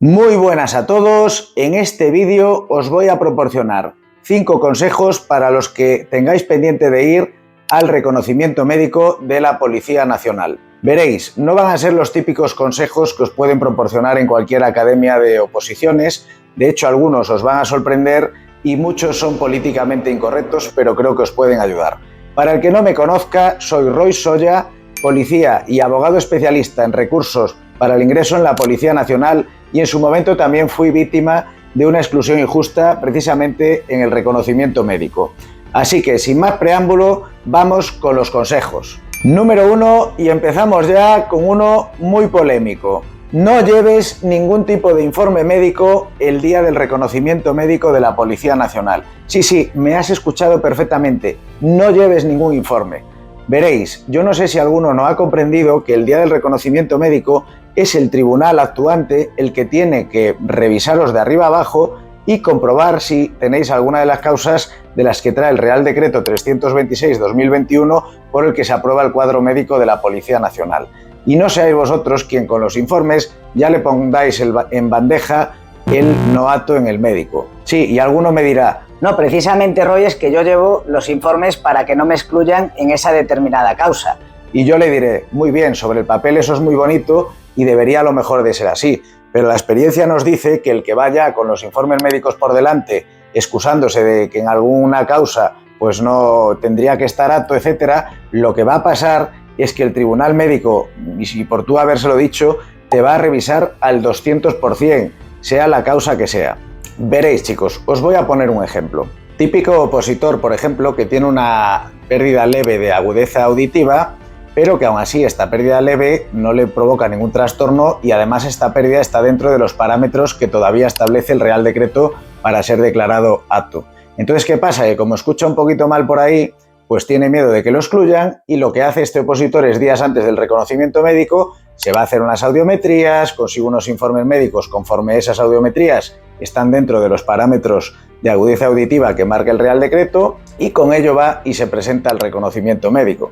Muy buenas a todos, en este vídeo os voy a proporcionar 5 consejos para los que tengáis pendiente de ir al reconocimiento médico de la Policía Nacional. Veréis, no van a ser los típicos consejos que os pueden proporcionar en cualquier academia de oposiciones, de hecho algunos os van a sorprender y muchos son políticamente incorrectos, pero creo que os pueden ayudar. Para el que no me conozca, soy Roy Soya, policía y abogado especialista en recursos para el ingreso en la Policía Nacional y en su momento también fui víctima de una exclusión injusta precisamente en el reconocimiento médico. Así que sin más preámbulo, vamos con los consejos. Número 1, y empezamos ya con uno muy polémico. No lleves ningún tipo de informe médico el día del reconocimiento médico de la Policía Nacional. Sí, me has escuchado perfectamente, no lleves ningún informe. Veréis, yo no sé si alguno no ha comprendido que el día del reconocimiento médico es el tribunal actuante el que tiene que revisaros de arriba a abajo y comprobar si tenéis alguna de las causas de las que trae el Real Decreto 326/2021 por el que se aprueba el cuadro médico de la Policía Nacional. Y no seáis vosotros quien con los informes ya le pongáis en bandeja el no apto en el médico. Sí, y alguno me dirá: no, precisamente, Roy, es que yo llevo los informes para que no me excluyan en esa determinada causa. Y yo le diré: muy bien, sobre el papel eso es muy bonito y debería a lo mejor de ser así, pero la experiencia nos dice que el que vaya con los informes médicos por delante, excusándose de que en alguna causa pues no tendría que estar apto, etcétera, lo que va a pasar es que el tribunal médico, y si por tú habérselo dicho, te va a revisar al 200%, sea la causa que sea. Veréis, chicos, os voy a poner un ejemplo. Típico opositor, por ejemplo, que tiene una pérdida leve de agudeza auditiva, pero que aún así esta pérdida leve no le provoca ningún trastorno y además esta pérdida está dentro de los parámetros que todavía establece el Real Decreto para ser declarado apto. Entonces, ¿qué pasa? Que como escucha un poquito mal por ahí, pues tiene miedo de que lo excluyan y lo que hace este opositor es días antes del reconocimiento médico se va a hacer unas audiometrías, consigue unos informes médicos conforme esas audiometrías están dentro de los parámetros de agudeza auditiva que marca el Real Decreto y con ello va y se presenta al reconocimiento médico.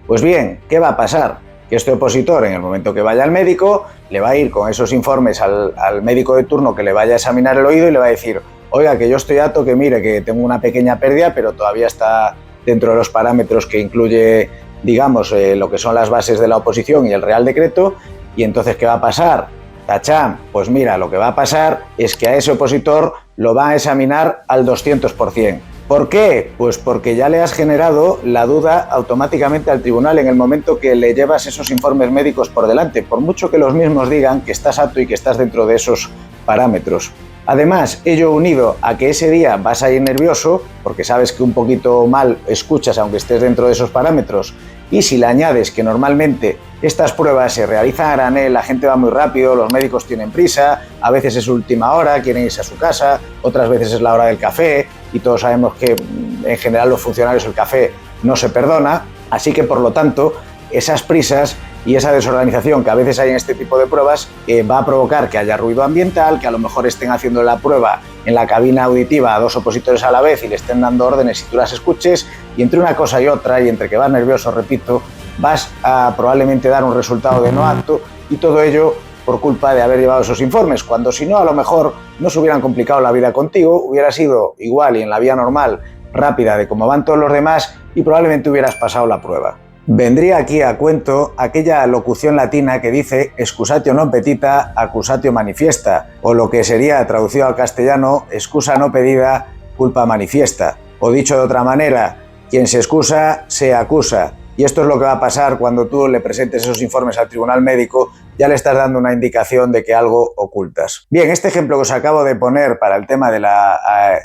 Pues bien, ¿qué va a pasar? Que este opositor, en el momento que vaya al médico, le va a ir con esos informes al médico de turno que le vaya a examinar el oído y le va a decir: oiga, que yo estoy apto, que mire, que tengo una pequeña pérdida, pero todavía está dentro de los parámetros que incluye, digamos, lo que son las bases de la oposición y el Real Decreto. Y entonces, ¿qué va a pasar? Tachán, pues mira, lo que va a pasar es que a ese opositor lo va a examinar al 200%. ¿Por qué? Pues porque ya le has generado la duda automáticamente al tribunal en el momento que le llevas esos informes médicos por delante, por mucho que los mismos digan que estás apto y que estás dentro de esos parámetros. Además, ello unido a que ese día vas a ir nervioso, porque sabes que un poquito mal escuchas aunque estés dentro de esos parámetros, y si le añades que normalmente estas pruebas se realizan a granel, la gente va muy rápido, los médicos tienen prisa, a veces es última hora, quieren irse a su casa, otras veces es la hora del café, y todos sabemos que en general los funcionarios el café no se perdona, así que por lo tanto esas prisas y esa desorganización que a veces hay en este tipo de pruebas va a provocar que haya ruido ambiental, que a lo mejor estén haciendo la prueba en la cabina auditiva a 2 opositores a la vez y le estén dando órdenes y tú las escuches, y entre una cosa y otra, y entre que vas nervioso, repito, vas a probablemente dar un resultado de no apto, y todo ello por culpa de haber llevado esos informes, cuando si no, a lo mejor no se hubieran complicado la vida contigo, hubiera sido igual y en la vía normal, rápida, de como van todos los demás, y probablemente hubieras pasado la prueba. Vendría aquí a cuento aquella locución latina que dice excusatio non petita, accusatio manifiesta, o lo que sería traducido al castellano, excusa no pedida, culpa manifiesta. O dicho de otra manera, quien se excusa, se acusa. Y esto es lo que va a pasar cuando tú le presentes esos informes al tribunal médico, ya le estás dando una indicación de que algo ocultas. Bien, este ejemplo que os acabo de poner para el tema de la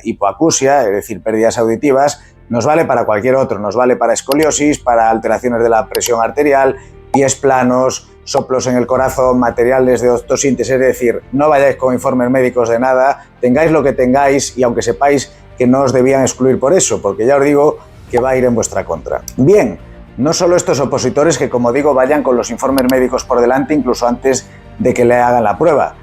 hipoacusia, es decir, pérdidas auditivas, nos vale para cualquier otro, nos vale para escoliosis, para alteraciones de la presión arterial, pies planos, soplos en el corazón, materiales de osteosíntesis, es decir, no vayáis con informes médicos de nada, tengáis lo que tengáis y aunque sepáis que no os debían excluir por eso, porque ya os digo que va a ir en vuestra contra. Bien, no solo estos opositores que, como digo, vayan con los informes médicos por delante incluso antes de que le hagan la prueba.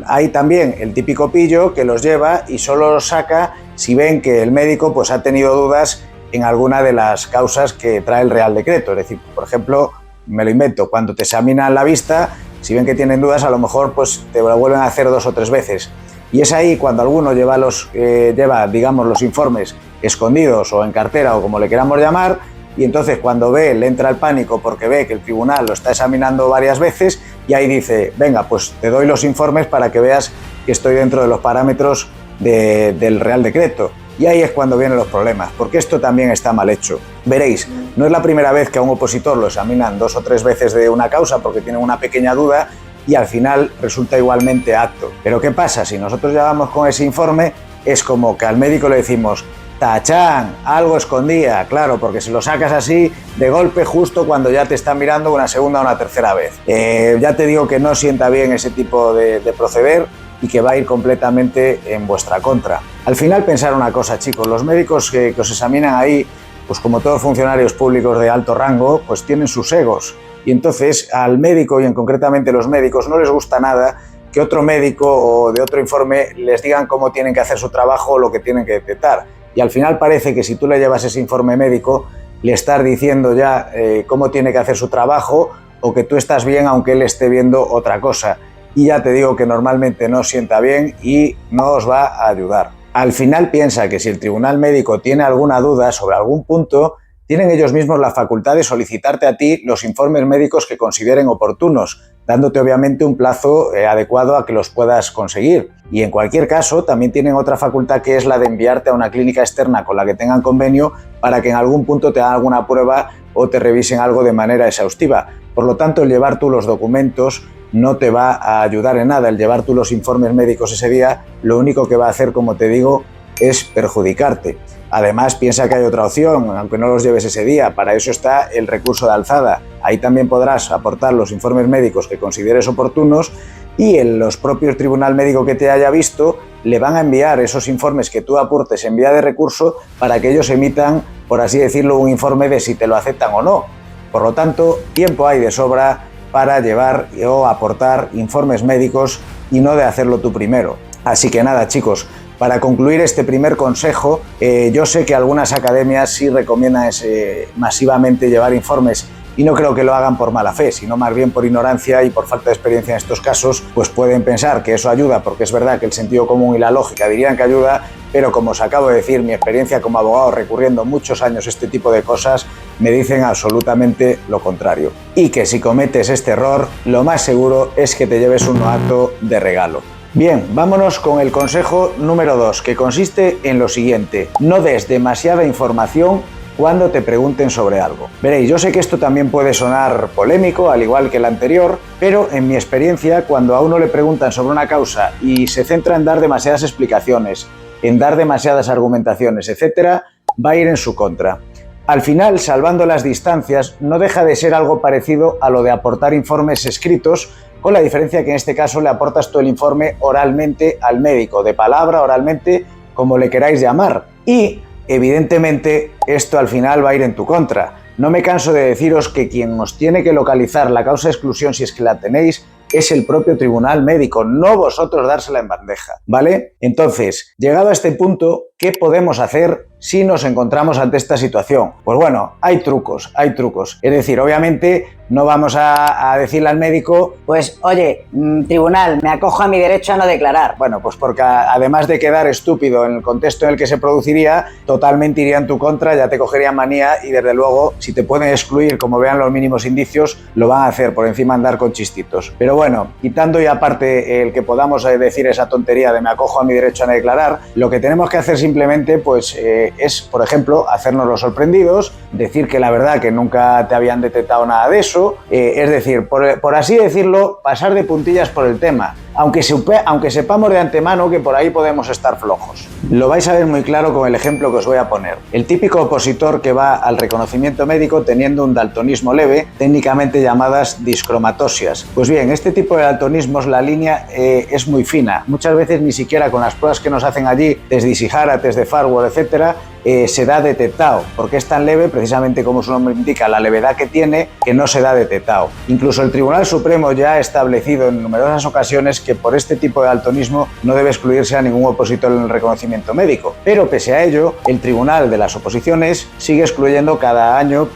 Hay también el típico pillo que los lleva y solo los saca si ven que el médico pues, ha tenido dudas en alguna de las causas que trae el Real Decreto. Es decir, por ejemplo, me lo invento, cuando te examinan la vista si ven que tienen dudas, a lo mejor pues te lo vuelven a hacer 2 o 3 veces. Y es ahí cuando alguno lleva digamos, los informes escondidos o en cartera o como le queramos llamar, y entonces cuando le entra el pánico porque ve que el tribunal lo está examinando varias veces y ahí dice, venga, pues te doy los informes para que veas que estoy dentro de los parámetros del Real Decreto. Y ahí es cuando vienen los problemas, porque esto también está mal hecho. Veréis, no es la primera vez que a un opositor lo examinan 2 o 3 veces de una causa porque tienen una pequeña duda y al final resulta igualmente apto. Pero ¿qué pasa? Si nosotros ya vamos con ese informe, es como que al médico le decimos, ¡tachán! Algo escondía, claro, porque si lo sacas así, de golpe, justo cuando ya te están mirando una segunda o una tercera vez. Ya te digo que no sienta bien ese tipo de proceder y que va a ir completamente en vuestra contra. Al final pensar una cosa, chicos, los médicos que os examinan ahí, pues como todos funcionarios públicos de alto rango, pues tienen sus egos. Y entonces al médico, y en concretamente los médicos, no les gusta nada que otro médico o de otro informe les digan cómo tienen que hacer su trabajo o lo que tienen que detectar. Y al final parece que si tú le llevas ese informe médico, le estás diciendo ya cómo tiene que hacer su trabajo o que tú estás bien aunque él esté viendo otra cosa. Y ya te digo que normalmente no sienta bien y no os va a ayudar. Al final piensa que si el tribunal médico tiene alguna duda sobre algún punto, tienen ellos mismos la facultad de solicitarte a ti los informes médicos que consideren oportunos, dándote obviamente un plazo adecuado a que los puedas conseguir. Y en cualquier caso, también tienen otra facultad que es la de enviarte a una clínica externa con la que tengan convenio para que en algún punto te hagan alguna prueba o te revisen algo de manera exhaustiva. Por lo tanto, el llevar tú los documentos no te va a ayudar en nada. El llevar tú los informes médicos ese día, lo único que va a hacer, como te digo, es perjudicarte. Además, piensa que hay otra opción, aunque no los lleves ese día. Para eso está el recurso de alzada. Ahí también podrás aportar los informes médicos que consideres oportunos y los propios tribunal médico que te haya visto le van a enviar esos informes que tú aportes en vía de recurso para que ellos emitan, por así decirlo, un informe de si te lo aceptan o no. Por lo tanto, tiempo hay de sobra para llevar o aportar informes médicos y no de hacerlo tú primero. Así que nada, chicos, para concluir este primer consejo, yo sé que algunas academias sí recomiendan masivamente llevar informes y no creo que lo hagan por mala fe, sino más bien por ignorancia y por falta de experiencia en estos casos, pues pueden pensar que eso ayuda, porque es verdad que el sentido común y la lógica dirían que ayuda, pero como os acabo de decir, mi experiencia como abogado recurriendo muchos años a este tipo de cosas me dicen absolutamente lo contrario. Y que si cometes este error, lo más seguro es que te lleves un novato de regalo. Bien, vámonos con el consejo número 2, que consiste en lo siguiente: no des demasiada información cuando te pregunten sobre algo. Veréis, yo sé que esto también puede sonar polémico, al igual que el anterior, pero en mi experiencia, cuando a uno le preguntan sobre una causa y se centra en dar demasiadas explicaciones, en dar demasiadas argumentaciones, etcétera, va a ir en su contra. Al final, salvando las distancias, no deja de ser algo parecido a lo de aportar informes escritos, con la diferencia que en este caso le aportas tú el informe oralmente al médico, de palabra, oralmente, como le queráis llamar. Y, evidentemente, esto al final va a ir en tu contra. No me canso de deciros que quien os tiene que localizar la causa de exclusión, si es que la tenéis, es el propio tribunal médico, no vosotros dársela en bandeja, ¿vale? Entonces, llegado a este punto, ¿qué podemos hacer si nos encontramos ante esta situación? Pues bueno, hay trucos, hay trucos. Es decir, obviamente no vamos a decirle al médico, pues oye, tribunal, me acojo a mi derecho a no declarar. Bueno, pues porque además de quedar estúpido en el contexto en el que se produciría, totalmente iría en tu contra, ya te cogerían manía y desde luego, si te pueden excluir como vean los mínimos indicios, lo van a hacer por encima andar con chistitos. Pero bueno, quitando ya aparte el que podamos decir esa tontería de me acojo a mi derecho a no declarar, lo que tenemos que hacer simplemente pues es, por ejemplo, hacernos los sorprendidos, decir que la verdad que nunca te habían detectado nada de eso, es decir, por así decirlo, pasar de puntillas por el tema, aunque sepamos de antemano que por ahí podemos estar flojos. Lo vais a ver muy claro con el ejemplo que os voy a poner. El típico opositor que va al reconocimiento médico teniendo un daltonismo leve, técnicamente llamadas discromatosias. Pues bien, este tipo de daltonismos la línea es muy fina. Muchas veces ni siquiera con las pruebas que nos hacen allí, test de Ishihara, test de Farwell, etcétera, se da detectado, porque es tan leve, precisamente como su nombre indica, la levedad que tiene, que no se da detectado. Incluso el Tribunal Supremo ya ha establecido en numerosas ocasiones que por este tipo de daltonismo no debe excluirse a ningún opositor en el reconocimiento médico. Pero pese a ello, el Tribunal de las Oposiciones sigue excluyendo cada año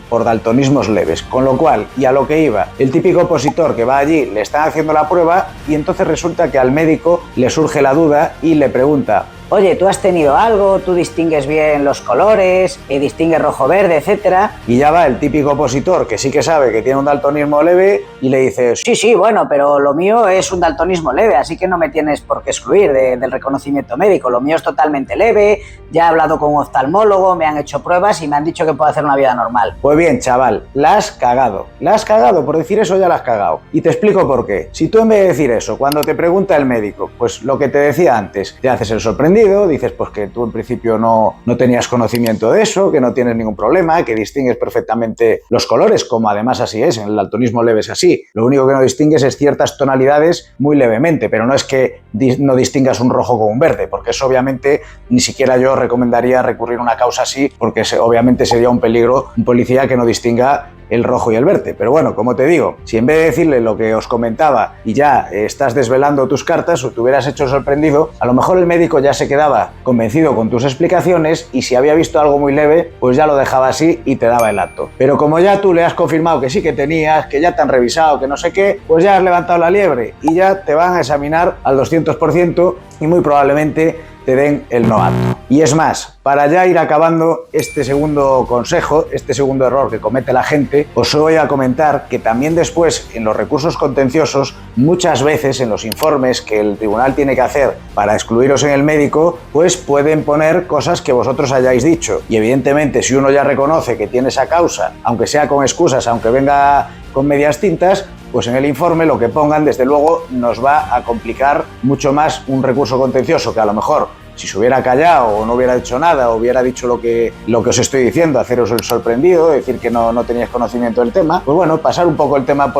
por daltonismos leves, con lo cual, y a lo que iba, el típico opositor que va allí le están haciendo la prueba y entonces resulta que al médico le surge la duda y le pregunta: oye, ¿tú has tenido algo? ¿Tú distingues bien los colores? ¿Distingues rojo-verde, etcétera? Y ya va el típico opositor que sí que sabe que tiene un daltonismo leve y le dice: sí, bueno, pero lo mío es un daltonismo leve, así que no me tienes por qué excluir del reconocimiento médico. Lo mío es totalmente leve, ya he hablado con un oftalmólogo, me han hecho pruebas y me han dicho que puedo hacer una vida normal. Pues bien, chaval, la has cagado. La has cagado, por decir eso ya la has cagado. Y te explico por qué. Si tú en vez de decir eso, cuando te pregunta el médico, pues lo que te decía antes, te haces el sorprendido, dices pues que tú en principio no tenías conocimiento de eso, que no tienes ningún problema, que distingues perfectamente los colores, como además así es, en el daltonismo leve es así. Lo único que no distingues es ciertas tonalidades muy levemente, pero no es que no distingas un rojo con un verde, porque eso obviamente ni siquiera yo recomendaría recurrir a una causa así, porque obviamente sería un peligro un policía que no distinga el rojo y el verde. Pero bueno, como te digo, si en vez de decirle lo que os comentaba y ya estás desvelando tus cartas o te hubieras hecho sorprendido, a lo mejor el médico ya se quedaba convencido con tus explicaciones y si había visto algo muy leve, pues ya lo dejaba así y te daba el acto. Pero como ya tú le has confirmado que sí que tenías, que ya te han revisado, que no sé qué, pues ya has levantado la liebre y ya te van a examinar al 200% y muy probablemente te den el no apto. Y es más, para ya ir acabando este segundo consejo, este segundo error que comete la gente, os voy a comentar que también después en los recursos contenciosos, muchas veces en los informes que el tribunal tiene que hacer para excluiros en el médico, pues pueden poner cosas que vosotros hayáis dicho. Y evidentemente si uno ya reconoce que tiene esa causa, aunque sea con excusas, aunque venga con medias tintas, pues en el informe lo que pongan desde luego nos va a complicar mucho más un recurso contencioso que a lo mejor si se hubiera callado o no hubiera dicho nada o hubiera dicho lo que os estoy diciendo, haceros el sorprendido, decir que no teníais conocimiento del tema, pues bueno, pasar un poco el tema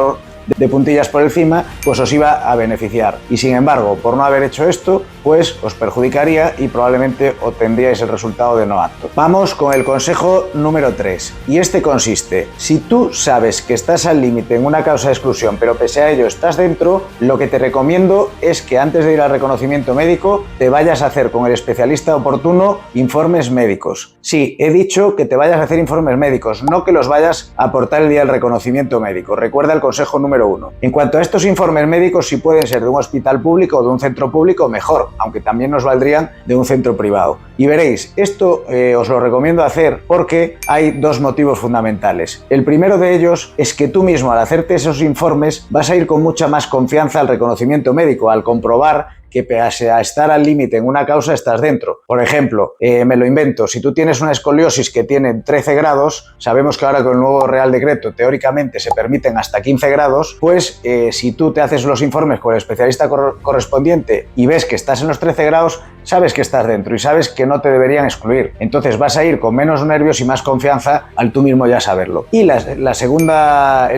de puntillas por encima, pues os iba a beneficiar. Y sin embargo, por no haber hecho esto, pues os perjudicaría y probablemente obtendríais el resultado de no apto. Vamos con el consejo número 3. Y este consiste: si tú sabes que estás al límite en una causa de exclusión, pero pese a ello estás dentro, lo que te recomiendo es que antes de ir al reconocimiento médico, te vayas a hacer con el especialista oportuno informes médicos. Sí, he dicho que te vayas a hacer informes médicos, no que los vayas a aportar el día del reconocimiento médico. Recuerda el consejo número 1. En cuanto a estos informes médicos, si pueden ser de un hospital público o de un centro público, mejor, aunque también nos valdrían de un centro privado. Y veréis, esto os lo recomiendo hacer porque hay dos motivos fundamentales. El primero de ellos es que tú mismo, al hacerte esos informes, vas a ir con mucha más confianza al reconocimiento médico, al comprobar que pese a estar al límite en una causa estás dentro. Por ejemplo, me lo invento, si tú tienes una escoliosis que tiene 13 grados, sabemos que ahora con el nuevo Real Decreto teóricamente se permiten hasta 15 grados, pues si tú te haces los informes con el especialista correspondiente y ves que estás en los 13 grados, sabes que estás dentro y sabes que no te deberían excluir. Entonces vas a ir con menos nervios y más confianza al tú mismo ya saberlo. Y la segunda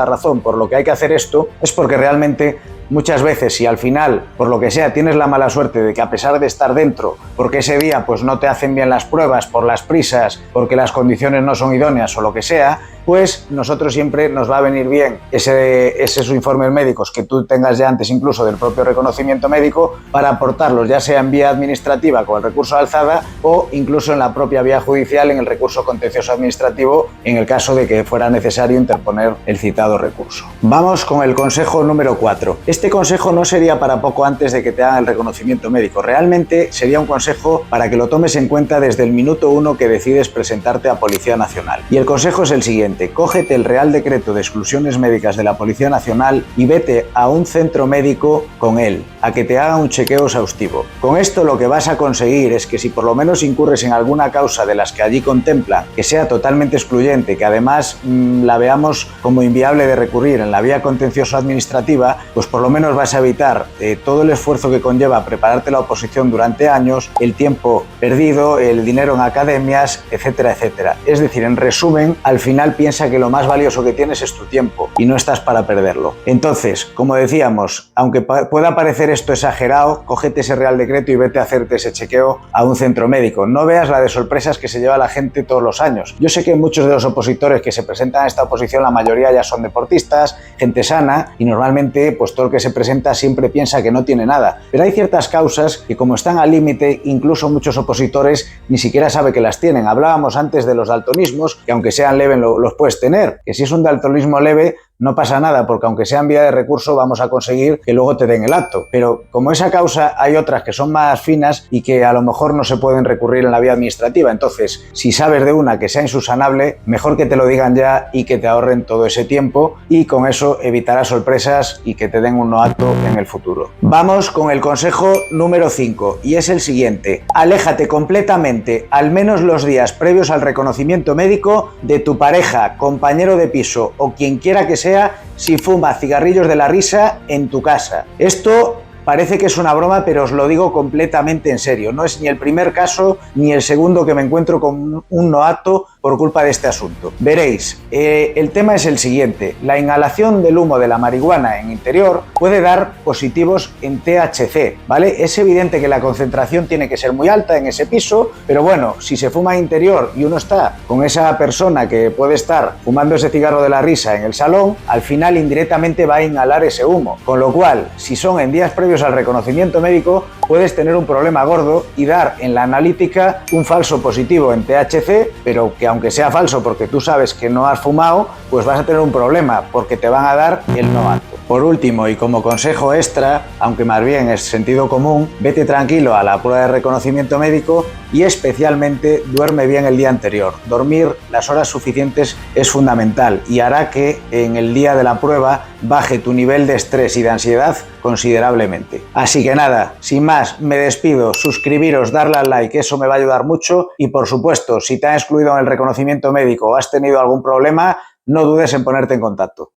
razón por lo que hay que hacer esto es porque realmente muchas veces, si al final, por lo que sea, tienes la mala suerte de que a pesar de estar dentro, porque ese día pues no te hacen bien las pruebas por las prisas, porque las condiciones no son idóneas o lo que sea, pues nosotros siempre nos va a venir bien esos informes médicos que tú tengas ya antes incluso del propio reconocimiento médico para aportarlos ya sea en vía administrativa con el recurso de alzada o incluso en la propia vía judicial en el recurso contencioso administrativo en el caso de que fuera necesario interponer el citado recurso. Vamos con el consejo número 4. Este consejo no sería para poco antes de que te hagan el reconocimiento médico. Realmente sería un consejo para que lo tomes en cuenta desde el minuto 1 que decides presentarte a Policía Nacional. Y el consejo es el siguiente: cógete el Real Decreto de Exclusiones Médicas de la Policía Nacional y vete a un centro médico con él, a que te haga un chequeo exhaustivo. Con esto lo que vas a conseguir es que si por lo menos incurres en alguna causa de las que allí contempla, que sea totalmente excluyente, que además la veamos como inviable de recurrir en la vía contencioso administrativa, pues por lo menos vas a evitar todo el esfuerzo que conlleva prepararte la oposición durante años, el tiempo perdido, el dinero en academias, etcétera, etcétera. Es decir, en resumen, al final piensa que lo más valioso que tienes es tu tiempo y no estás para perderlo. Entonces, como decíamos, aunque pueda parecer ver esto exagerado, cógete ese Real Decreto y vete a hacerte ese chequeo a un centro médico. No veas la de sorpresas que se lleva la gente todos los años. Yo sé que muchos de los opositores que se presentan a esta oposición, la mayoría ya son deportistas, gente sana, y normalmente pues todo el que se presenta siempre piensa que no tiene nada. Pero hay ciertas causas que, como están al límite, incluso muchos opositores ni siquiera saben que las tienen. Hablábamos antes de los daltonismos, que aunque sean leves los puedes tener, que si es un daltonismo leve no pasa nada, porque aunque sea en vía de recurso vamos a conseguir que luego te den el acto. Pero como esa causa hay otras que son más finas y que a lo mejor no se pueden recurrir en la vía administrativa. Entonces, si sabes de una que sea insusanable, mejor que te lo digan ya y que te ahorren todo ese tiempo, y con eso evitarás sorpresas y que te den un no acto en el futuro. Vamos con el consejo número 5, y es el siguiente: aléjate completamente, al menos los días previos al reconocimiento médico, de tu pareja, compañero de piso o quien quiera que sea si fuma cigarrillos de la risa en tu casa. Esto parece que es una broma, pero os lo digo completamente en serio. No es ni el primer caso ni el segundo que me encuentro con un no acto por culpa de este asunto. Veréis, el tema es el siguiente: la inhalación del humo de la marihuana en interior puede dar positivos en THC, ¿vale? Es evidente que la concentración tiene que ser muy alta en ese piso, pero bueno, si se fuma en interior y uno está con esa persona que puede estar fumando ese cigarro de la risa en el salón, al final indirectamente va a inhalar ese humo. Con lo cual, si son en días previos al reconocimiento médico, puedes tener un problema gordo y dar en la analítica un falso positivo en THC, pero que aunque sea falso porque tú sabes que no has fumado, pues vas a tener un problema porque te van a dar el no acto. Por último, y como consejo extra, aunque más bien es sentido común, vete tranquilo a la prueba de reconocimiento médico y especialmente duerme bien el día anterior. Dormir las horas suficientes es fundamental y hará que en el día de la prueba baje tu nivel de estrés y de ansiedad considerablemente. Así que nada, sin más, me despido. Suscribiros, darle al like, eso me va a ayudar mucho, y por supuesto, si te han excluido en el reconocimiento médico o has tenido algún problema, no dudes en ponerte en contacto.